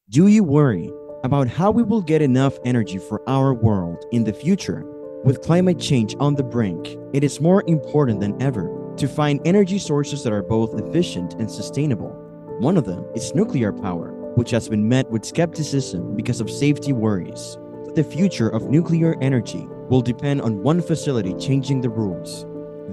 Do you worry about how we will get enough energy for our world in the future? With climate change on the brink, it is more important than ever to find energy sources that are both efficient and sustainable. One of them is nuclear power, which has been met with skepticism because of safety worries. The future of nuclear energy will depend on one facility changing the rules.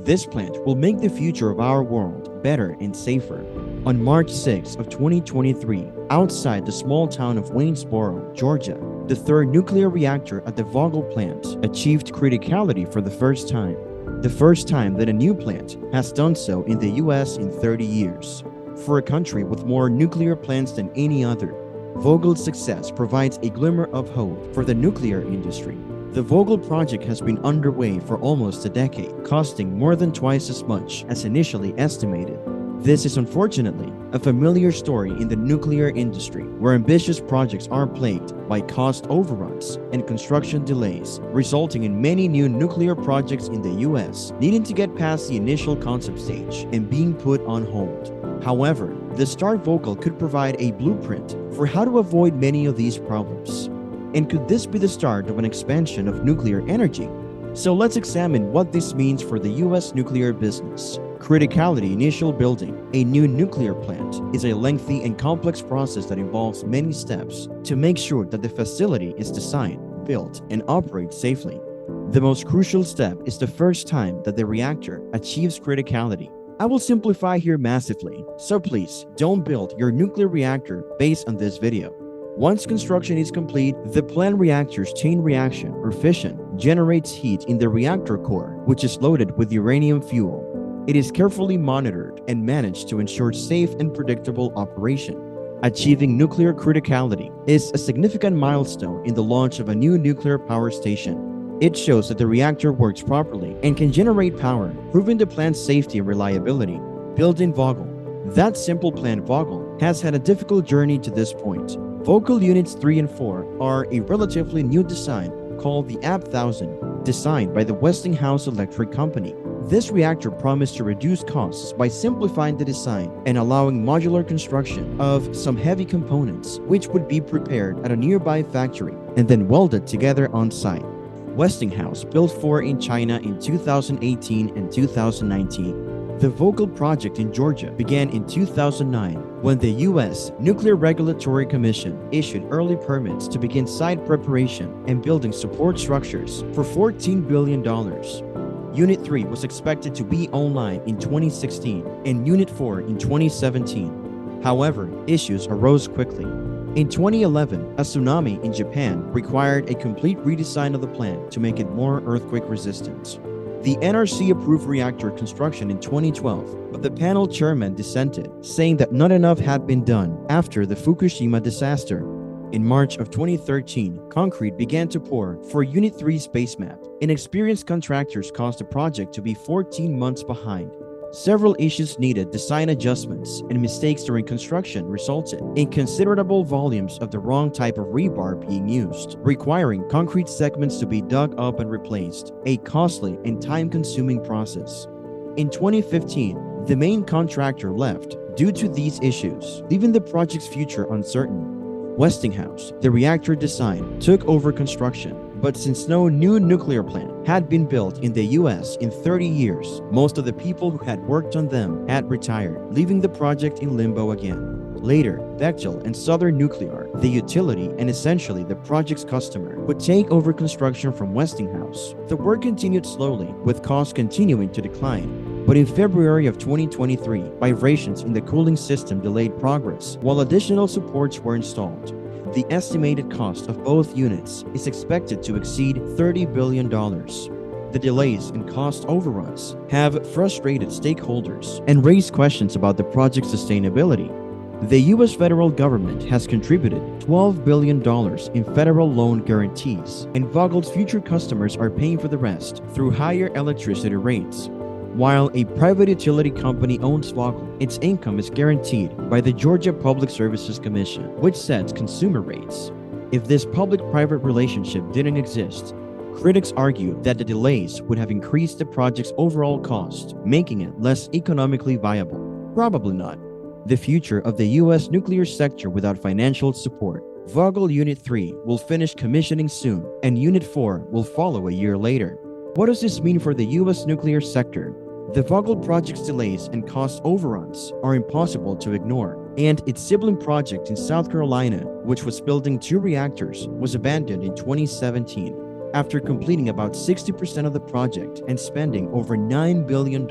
This plant will make the future of our world better and safer. On March 6 of 2023, outside the small town of Waynesboro, Georgia, the third nuclear reactor at the Vogtle plant achieved criticality for the first time. The first time that a new plant has done so in the US in 30 years. For a country with more nuclear plants than any other, Vogel's success provides a glimmer of hope for the nuclear industry. The Vogtle project has been underway for almost a decade, costing more than twice as much as initially estimated. This is unfortunately a familiar story in the nuclear industry, where ambitious projects are plagued by cost overruns and construction delays, resulting in many new nuclear projects in the US needing to get past the initial concept stage and being put on hold. However, the Start Vogtle could provide a blueprint for how to avoid many of these problems. And could this be the start of an expansion of nuclear energy? So let's examine what this means for the US nuclear business. Criticality initial building. A new nuclear plant is a lengthy and complex process that involves many steps to make sure that the facility is designed, built, and operates safely. The most crucial step is the first time that the reactor achieves criticality. I will simplify here massively, so please don't build your nuclear reactor based on this video. Once construction is complete, the planned reactor's chain reaction or fission generates heat in the reactor core, which is loaded with uranium fuel. It is carefully monitored and managed to ensure safe and predictable operation. Achieving nuclear criticality is a significant milestone in the launch of a new nuclear power station. It shows that the reactor works properly and can generate power, proving the plant's safety and reliability. Built in Vogtle. That simple plant Vogtle has had a difficult journey to this point. Vogtle Units 3 and 4 are a relatively new design called the AP1000, designed by the Westinghouse Electric Company. This reactor promised to reduce costs by simplifying the design and allowing modular construction of some heavy components, which would be prepared at a nearby factory and then welded together on site. Westinghouse built 4 in China in 2018 and 2019. The Vogtle project in Georgia began in 2009 when the U.S. Nuclear Regulatory Commission issued early permits to begin site preparation and building support structures for $14 billion. Unit 3 was expected to be online in 2016 and Unit 4 in 2017. However, issues arose quickly. In 2011, a tsunami in Japan required a complete redesign of the plant to make it more earthquake resistant. The NRC approved reactor construction in 2012, but the panel chairman dissented, saying that not enough had been done after the Fukushima disaster. In March of 2013, concrete began to pour for Unit 3's base map. Inexperienced contractors caused the project to be 14 months behind. Several issues needed design adjustments, and mistakes during construction resulted in considerable volumes of the wrong type of rebar being used, requiring concrete segments to be dug up and replaced, a costly and time-consuming process. In 2015, the main contractor left due to these issues, leaving the project's future uncertain. Westinghouse, the reactor design, took over construction. But since no new nuclear plant had been built in the US in 30 years, most of the people who had worked on them had retired, leaving the project in limbo again. Later, Bechtel and Southern Nuclear, the utility and essentially the project's customer, would take over construction from Westinghouse. The work continued slowly, with costs continuing to decline. But in February of 2023, vibrations in the cooling system delayed progress, while additional supports were installed. The estimated cost of both units is expected to exceed $30 billion. The delays and cost overruns have frustrated stakeholders and raised questions about the project's sustainability. The U.S. federal government has contributed $12 billion in federal loan guarantees, and Vogel's future customers are paying for the rest through higher electricity rates. While a private utility company owns Vogtle, its income is guaranteed by the Georgia Public Services Commission, which sets consumer rates. If this public-private relationship didn't exist, critics argue that the delays would have increased the project's overall cost, making it less economically viable. Probably not. the future of the U.S. nuclear sector without financial support. Vogtle Unit 3 will finish commissioning soon, and Unit 4 will follow a year later. What does this mean for the U.S. nuclear sector? The Vogtle project's delays and cost overruns are impossible to ignore, and its sibling project in South Carolina, which was building 2 reactors, was abandoned in 2017 after completing about 60% of the project and spending over $9 billion.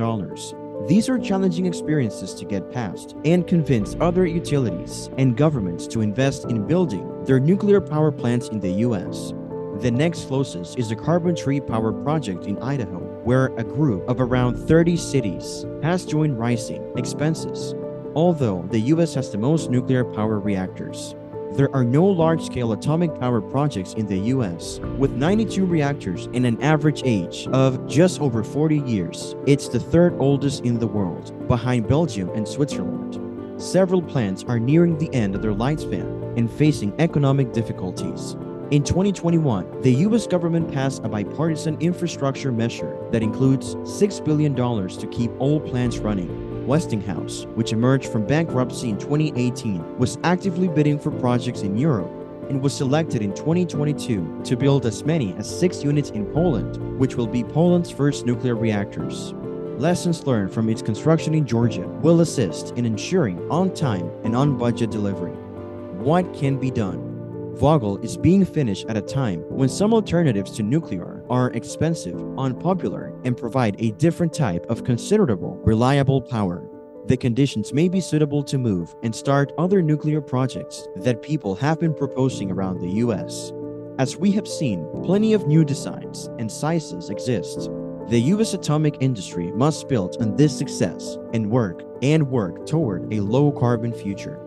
These are challenging experiences to get past and convince other utilities and governments to invest in building their nuclear power plants in the U.S. The next closest is the Carbon Tree Power Project in Idaho, where a group of around 30 cities has joined rising expenses. Although the U.S. has the most nuclear power reactors, there are no large-scale atomic power projects in the U.S. With 92 reactors and an average age of just over 40 years, it's the 3rd oldest in the world, behind Belgium and Switzerland. Several plants are nearing the end of their lifespan and facing economic difficulties. In 2021, the U.S. government passed a bipartisan infrastructure measure that includes $6 billion to keep all plants running. Westinghouse, which emerged from bankruptcy in 2018, was actively bidding for projects in Europe and was selected in 2022 to build as many as 6 units in Poland, which will be Poland's first nuclear reactors. Lessons learned from its construction in Georgia will assist in ensuring on-time and on-budget delivery. What can be done? Vogtle is being finished at a time when some alternatives to nuclear are expensive, unpopular, and provide a different type of considerable, reliable power. The conditions may be suitable to move and start other nuclear projects that people have been proposing around the US. As we have seen, plenty of new designs and sizes exist. The U.S. atomic industry must build on this success and work toward a low-carbon future.